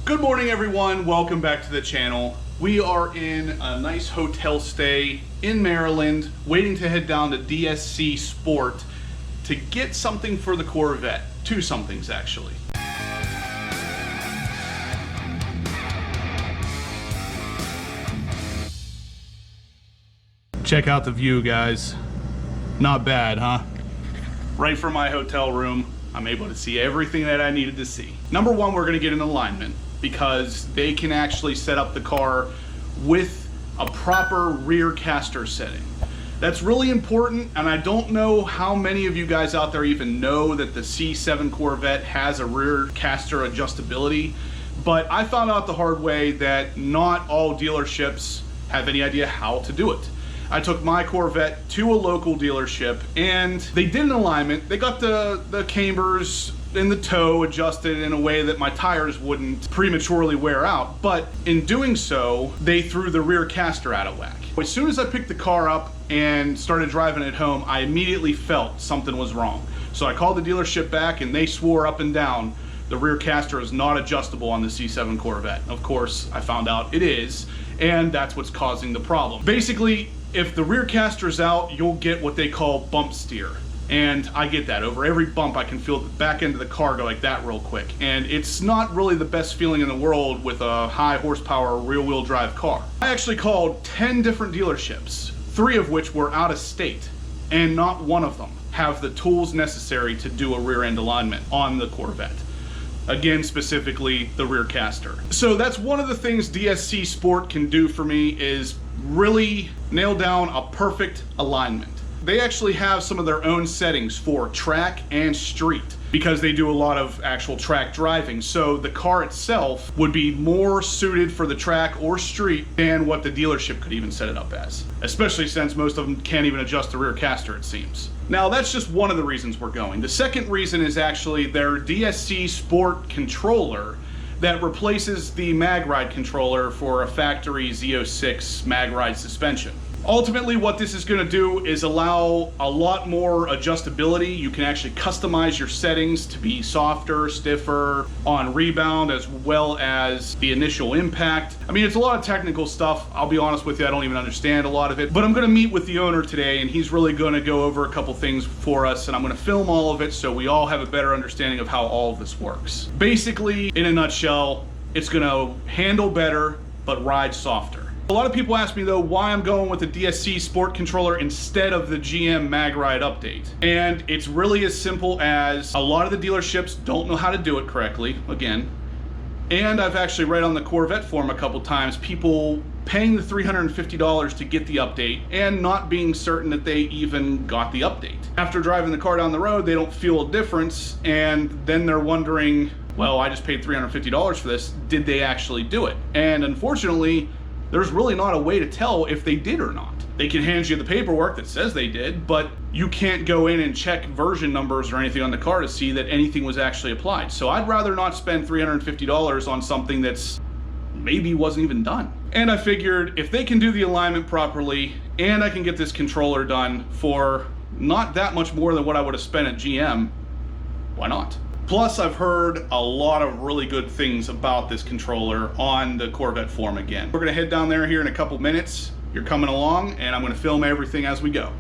Good morning everyone, welcome back to the channel. We are in a nice hotel stay in Maryland, waiting to head down to DSC Sport to get something for the Corvette. Two somethings actually. Check out the view, guys. Not bad, huh? Right from my hotel room, I'm able to see everything that I needed to see. Number one, we're gonna get an alignment because they can actually set up the car with a proper rear caster setting. That's really important, and I don't know how many of you guys out there even know that the C7 Corvette has a rear caster adjustability, but I found out the hard way that not all dealerships have any idea how to do it. I took my Corvette to a local dealership and they did an alignment. They got the cambers and the toe adjusted in a way that my tires wouldn't prematurely wear out. But in doing so, they threw the rear caster out of whack. As soon as I picked the car up and started driving it home, I immediately felt something was wrong. So I called the dealership back and they swore up and down the rear caster is not adjustable on the C7 Corvette. Of course, I found out it is, and that's what's causing the problem. Basically, if the rear caster is out, you'll get what they call bump steer. And I get that. Over every bump, I can feel the back end of the car go like that real quick. And it's not really the best feeling in the world with a high horsepower rear wheel drive car. I actually called 10 different dealerships, 3 of which were out of state, and not one of them have the tools necessary to do a rear end alignment on the Corvette. Again, specifically the rear caster. So that's one of the things DSC Sport can do for me, is really nail down a perfect alignment. They actually have some of their own settings for track and street because they do a lot of actual track driving. So the car itself would be more suited for the track or street than what the dealership could even set it up as, especially since most of them can't even adjust the rear caster, it seems. Now that's just one of the reasons we're going. The second reason is actually their DSC Sport controller that replaces the MagRide controller for a factory Z06 MagRide suspension. Ultimately, what this is going to do is allow a lot more adjustability. You can actually customize your settings to be softer, stiffer, on rebound, as well as the initial impact. I mean, it's a lot of technical stuff. I'll be honest with you, I don't even understand a lot of it. But I'm going to meet with the owner today, and he's really going to go over a couple things for us, and I'm going to film all of it so we all have a better understanding of how all of this works. Basically, in a nutshell, it's going to handle better, but ride softer. A lot of people ask me though why I'm going with the DSC Sport controller instead of the GM MagRide update. And it's really as simple as a lot of the dealerships don't know how to do it correctly, again. And I've actually read on the Corvette forum a couple times, people paying the $350 to get the update and not being certain that they even got the update. After driving the car down the road, they don't feel a difference, and then they're wondering, well, I just paid $350 for this, did they actually do it? And unfortunately, there's really not a way to tell if they did or not. They can hand you the paperwork that says they did, but you can't go in and check version numbers or anything on the car to see that anything was actually applied. So I'd rather not spend $350 on something that's maybe wasn't even done. And I figured if they can do the alignment properly and I can get this controller done for not that much more than what I would have spent at GM, why not? Plus, I've heard a lot of really good things about this controller on the Corvette forum again. We're gonna head down there here in a couple minutes. You're coming along, and I'm gonna film everything as we go.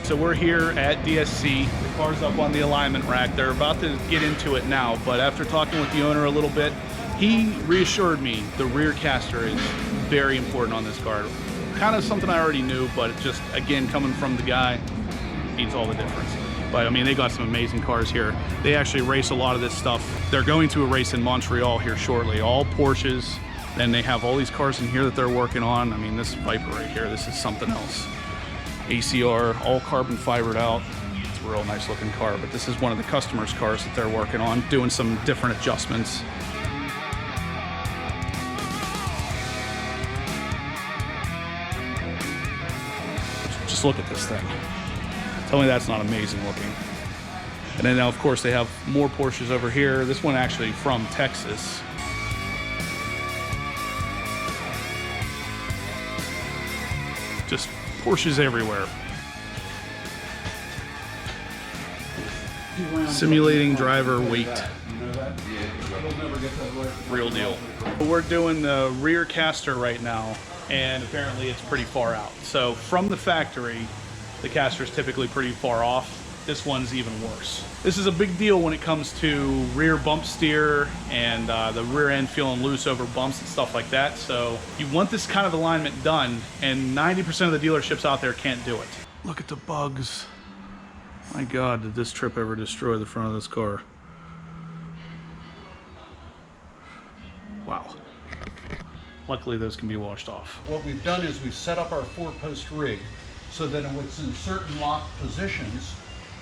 So we're here at DSC. The car's up on the alignment rack. They're about to get into it now, but after talking with the owner a little bit, He reassured me the rear caster is very important on this car. Kind of something I already knew, but it just, again, coming from the guy, means all the difference. But I mean, they got some amazing cars here. They actually race a lot of this stuff. They're going to a race in Montreal here shortly, all Porsches. Then they have all these cars in here that they're working on. I mean, this Viper right here, this is something else. ACR, all carbon fibered out. It's a real nice looking car, but this is one of the customers' cars that they're working on, doing some different adjustments. Just look at this thing. Tell me that's not amazing looking. And then now, of course, they have more Porsches over here. This one actually from Texas. Just Porsches everywhere. Simulating driver weight. Real deal. We're doing the rear caster right now, and apparently it's pretty far out. So from the factory, the caster is typically pretty far off. This one's even worse. This is a big deal when it comes to rear bump steer and the rear end feeling loose over bumps and stuff like that. So you want this kind of alignment done, and 90% of the dealerships out there can't do it. Look at the bugs. My God, did this trip ever destroy the front of this car? Wow. Luckily, those can be washed off. What we've done is we've set up our 4-post rig so that when it's in certain locked positions,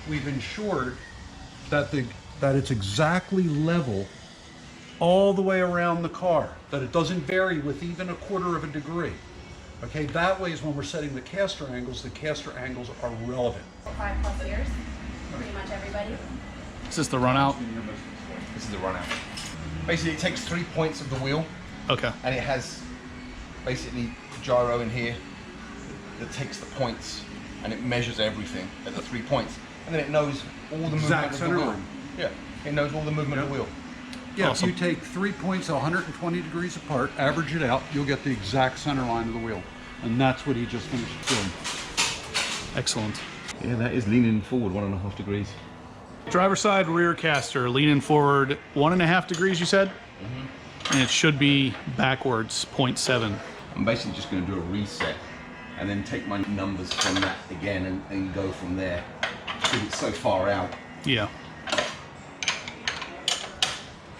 we've ensured that it's exactly level all the way around the car, that it doesn't vary with even 1/4 of a degree. Okay, that way is when we're setting the caster angles are relevant. 5+ years, pretty much everybody. Is this the run out? This is the run out. Basically, it takes 3 points of the wheel. Okay. And it has basically gyro in here that takes the points and it measures everything at the 3 points. And then it knows all the movement of the wheel. Yeah, it knows all the movement of the wheel. Yeah, Awesome. If you take 3 points 120 degrees apart, average it out, you'll get the exact center line of the wheel. And that's what he just finished doing. Excellent. Yeah, that is leaning forward 1.5 degrees. Driver side rear caster, leaning forward 1.5 degrees, you said? Mm-hmm. And it should be backwards 0.7. I'm basically just going to do a reset and then take my numbers from that again and go from there. Because it's so far out. Yeah.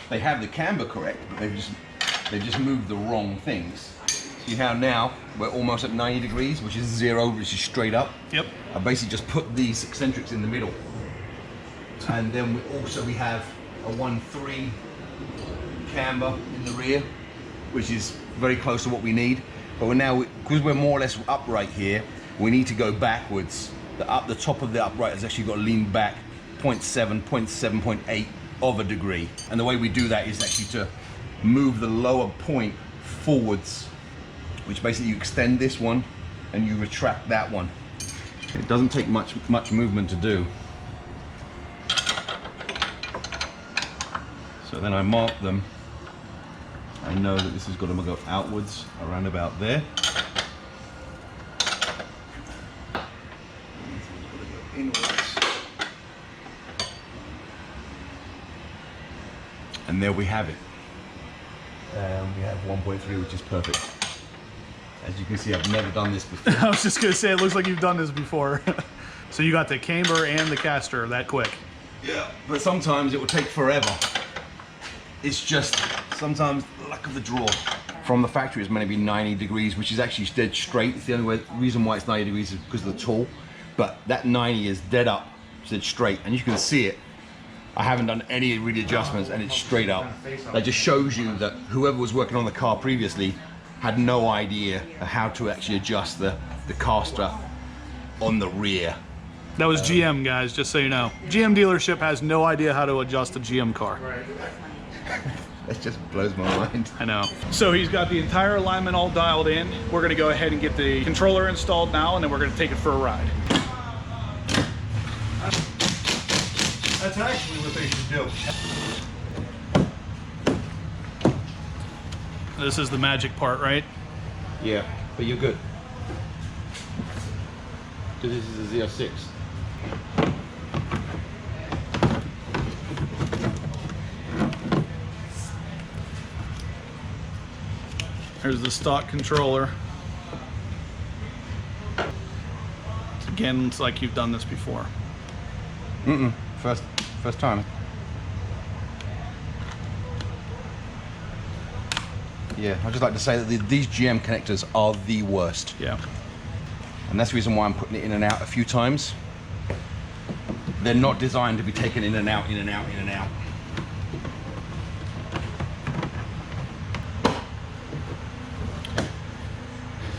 They have the camber correct, but they've just moved the wrong things. See how now we're almost at 90 degrees, which is 0, which is straight up. Yep. I basically just put these eccentrics in the middle. And then we have a 1.3 camber in the rear, which is very close to what we need. But because we're more or less upright here, we need to go backwards. The top of the upright has actually got to lean back 0.7, 0.8 of a degree. And the way we do that is actually to move the lower point forwards, which basically you extend this one and you retract that one. It doesn't take much movement to do. So then I mark them. I know that this has got to go outwards around about there. And there we have it. We have 1.3, which is perfect. As you can see, I've never done this before. I was just going to say, it looks like you've done this before. So you got the camber and the caster that quick. Yeah, but sometimes it will take forever. It's just sometimes luck of the draw. From the factory, it's meant to be 90 degrees, which is actually dead straight. It's the only reason why it's 90 degrees is because of the tool. But that 90 is dead up, dead straight, and you can see it. I haven't done any really adjustments, and it's straight up. That just shows you that whoever was working on the car previously had no idea how to actually adjust the caster on the rear. That was GM, guys, just so you know. GM dealership has no idea how to adjust a GM car. That just blows my mind. I know. So he's got the entire alignment all dialed in. We're gonna go ahead and get the controller installed now, and then we're gonna take it for a ride. That's actually what they should do. This is the magic part, right? Yeah, but you're good. Because this is a 06. Here's the stock controller. Again, it's like you've done this before. First time. Yeah, I'd just like to say that these GM connectors are the worst. Yeah. And that's the reason why I'm putting it in and out a few times. They're not designed to be taken in and out, in and out, in and out.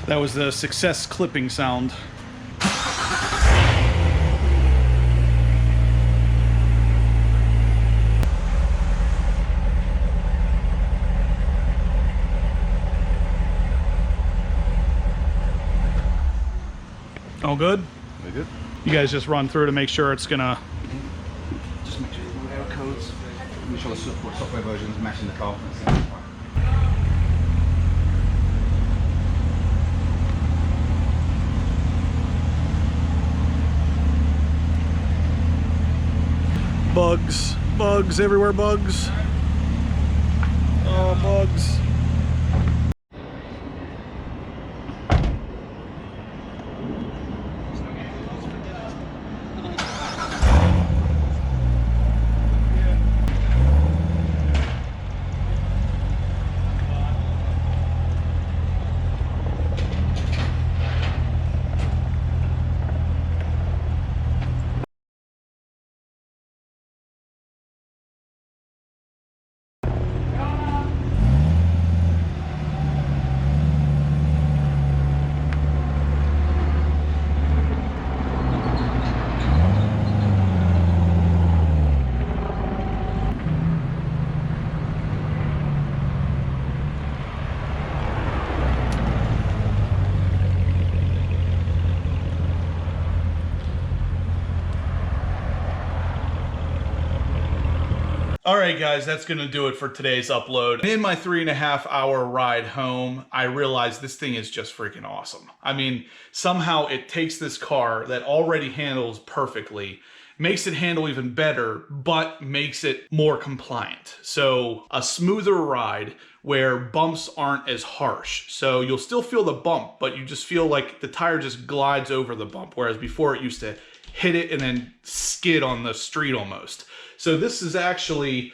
That was the success clipping sound. All good? Very good. You guys just run through to make sure it's gonna... Just make sure the error codes, make sure the software versions matching the car. Bugs, bugs, everywhere bugs. Oh, bugs. All right, guys, that's going to do it for today's upload. In my 3.5-hour ride home, I realized this thing is just freaking awesome. I mean, somehow it takes this car that already handles perfectly, makes it handle even better, but makes it more compliant. So a smoother ride where bumps aren't as harsh. So you'll still feel the bump, but you just feel like the tire just glides over the bump, whereas before it used to hit it and then skid on the street almost. So this is actually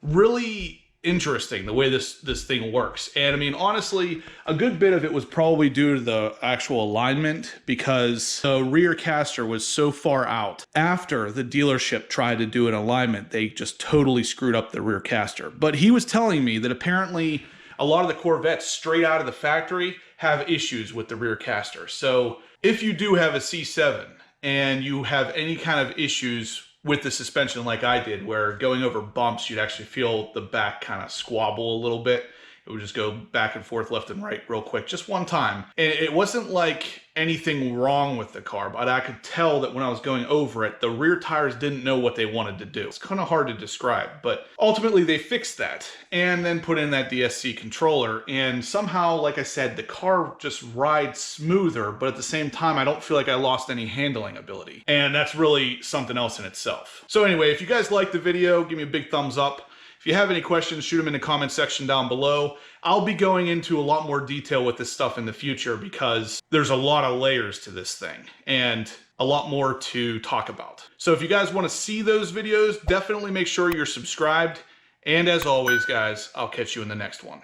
really interesting, the way this thing works. And I mean, honestly, a good bit of it was probably due to the actual alignment, because the rear caster was so far out. After the dealership tried to do an alignment, they just totally screwed up the rear caster. But he was telling me that apparently a lot of the Corvettes straight out of the factory have issues with the rear caster. So if you do have a C7 and you have any kind of issues with the suspension like I did, where going over bumps, you'd actually feel the back kind of squabble a little bit. It would just go back and forth, left and right real quick, just one time. And it wasn't like anything wrong with the car, but I could tell that when I was going over it, the rear tires didn't know what they wanted to do. It's kind of hard to describe, but ultimately they fixed that and then put in that DSC controller. And somehow, like I said, the car just rides smoother, but at the same time, I don't feel like I lost any handling ability. And that's really something else in itself. So anyway, if you guys liked the video, give me a big thumbs up. If you have any questions, shoot them in the comment section down below. I'll be going into a lot more detail with this stuff in the future because there's a lot of layers to this thing and a lot more to talk about. So if you guys want to see those videos, definitely make sure you're subscribed. And as always, guys, I'll catch you in the next one.